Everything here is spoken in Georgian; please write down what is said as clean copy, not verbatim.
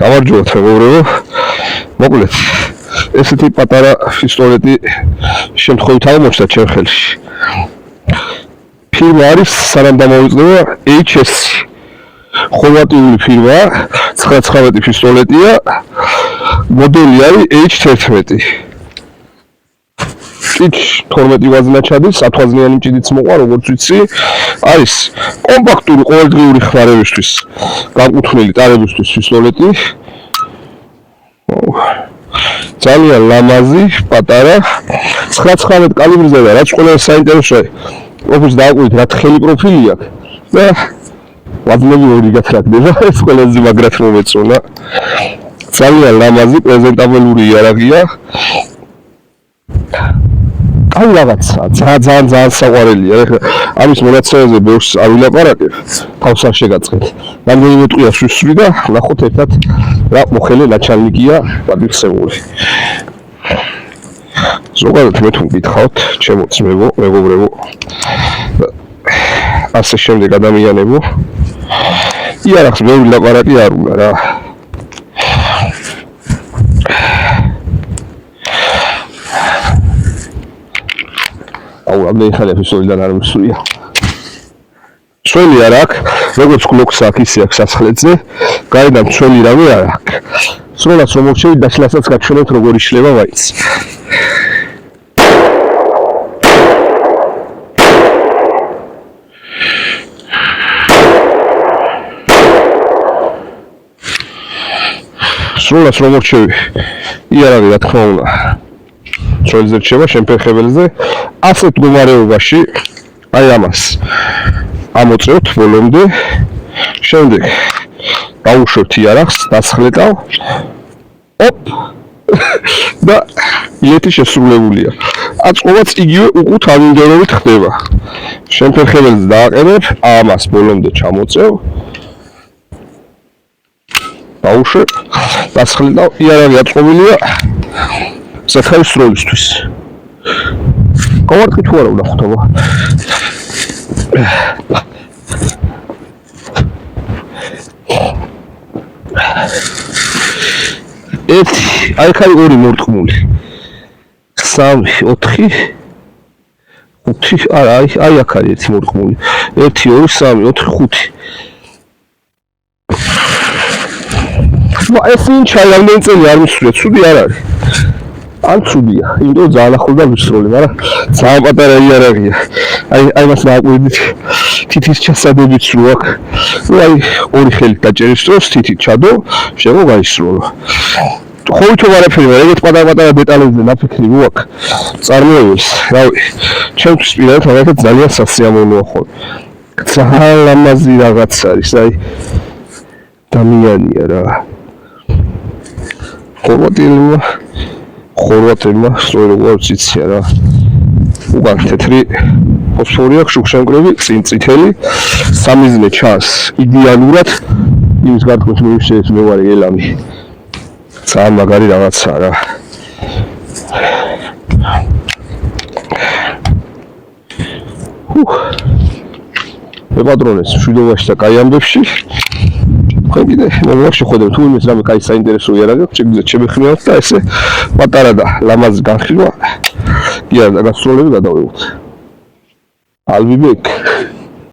გამარჯობათ მეგობრებო. მოკლედ ესეთი პატარა პისტოლეტი შემთხვევით აღმოჩნდა ჩემ ხელში. ფირმა არის სანამ დამოვიწყდება HS. ხორვატიული ფირმა 919 პისტოლეტია. მოდელი არის H11. ჭიჭ 12 ვაზნა ჩადის, ათვაზნიანი ჭიდიც მოყვა, როგორც ვიცი, არის კომპაქტური ყოველდღიური ხმარებისთვის, განკუთვნილი ტარებისთვის პისტოლეტი. ძალიან ლამაზი, პატარა, 919 კალიბრზე და რაც ყველაზე საინტერესოა, პროფილს დააკვირდით, რა თხელი პროფილი აქვს და ვაზნები ორი გათრაგდება, ეს ყველაზე მაგრად მომეწონა. ძალიან ლამაზი, პრეზენტაბელური იარაღია. აი რაღაცა, ძალიან საყვარელია. ამის მონაცემებზე ბევრს არ ვილაპარაკებ, თავს არ შეგაწყეთ. რამდენიმე ტყიას ვისვრი და ნახოთ ერთად რა მოხელე ნაჩალნიკია პატივცემული. ზოგადად მე თუ მგითხავთ, ჩემო ძმებო, მეგობრებო, ასე შემდეგ ადამიანებო, იარაღს ბევრი ლაპარაკი არ უნდა რა. ამდენი ხალხი პისტოლიდან არ მისვლია. ცველი არ აქვს, როგორც გლოკს აქვს, ისე აქვს სასახლეზე, გარედან ცველი რამე არ აქვს. სროლას რომ მოვშევით, დაშლასაც გაჩვენებთ როგორ იშლება მაინც. სროლას რომ მოვშევი, იარაღი რა თქმა უნდა ცველზე რჩება შემფერხებელზე. ასეთ მდგომარეობაში აი ამას ამოწევთ ბოლომდე, შემდეგ დავუშვებთ იარაღს, დასხლეტავ, ოპ და ილეთი შესრულებულია. აწყობაც იგივე უყუთ ამინდერობით ხდება. შემფერხებელზე დააყენებ, ამას ბოლომდე ჩამოწევ, დავუშვებ, დასხლეტავ, იარაღი აწყობილია სათავის სროლისთვის. გავარტყი თუ არა ვნახოთ აბა. ერთი, აი ხარ ორი მორტყმული. 3, 4, 5, არა, აი აქ არის ერთი მორტყმული. 1, 2, 3, 4, 5. ეს ინჩა რამდენი წელი არ მისვრია, ცუდი არ არის. ან ცუდია, იმიტომ ძალიან ახლო და ვისროლე, მაგრამ ძალიან პატარა იარაღია. აი მას დააკვირდით, თითის ჩასადებიც რო აქვს. ნუ აი ორი ხელით დაჭერის დროს თითით ჩადო, შემო გაისროლო. ხოვითო არაფერი, ეგეთ პატარ-პატარა დეტალებზე ნაფიქრი რო აქვს. წარმოებელს, რავი, ჩემთვის პირადად მაგალითად ძალიან სასიამოვნოა ხოლმე. ძალიან ლამაზი რაღაც არის, აი დამიანია რა. ხორვატებმა სწორედ როგორც იციან რა. უკან თეთრი ფოსფორი აქვს, შუქშემკრები, წინ წითელი, სამიზნე ჩანს იდეალურად. იმის გარკვევით მივიშლეთ მე ვარ ელამი. ძალიან მაგარი რაღაცაა რა. ეპატრონეს მშვიდობაში და კაი ამბებში. ხომ კიდე მომავალში ხედავ თუ იმის რამე კაი საინტერესო იარაღი აქვს, შეგეხმიოთ და ესე პატარა და ლამაზი განხილვა კი არა და გასტროლები გადავიღოთ. I'll be back.